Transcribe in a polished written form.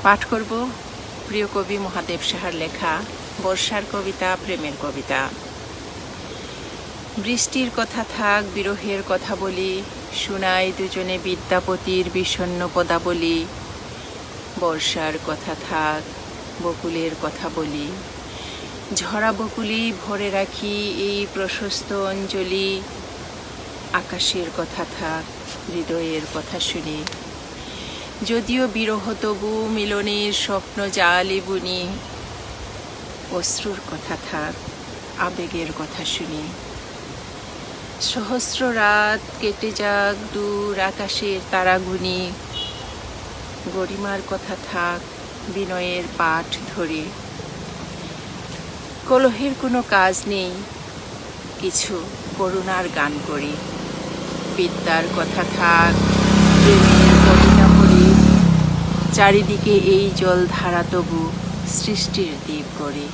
পাঠ করব প্রিয় কবি মহাদেব সাহার লেখা বর্ষার কবিতা, প্রেমের কবিতা। বৃষ্টির কথা থাক, বিরহের কথা বলি, শোনাই দুজনে বিদ্যাপতির বিষণ্ণ পদাবলী। বর্ষার কথা থাক, বকুলের কথা বলি, ঝরা বকুলি ভরে রাখি এই প্রশস্ত অঞ্জলি। আকাশের কথা থাক, হৃদয়ের কথা শুনি, যদিও বিরহ তবু মিলনের স্বপ্ন জালি বুনি। অশ্রুর কথা থাক, আবেগের কথা শুনি, সহস্র রাত কেটে যাক দূর আকাশের তারাগুনি। গরিমার কথা থাক, বিনয়ের পাঠ ধরে, কলহের কোনো কাজ নেই, কিছু করুণার গান করি। বিদ্যার কথা থাক, প্রেমের কবিতা পড়ি, চারিদিকে এই জলধারা তবু সৃষ্টির দ্বীপ গড়ি।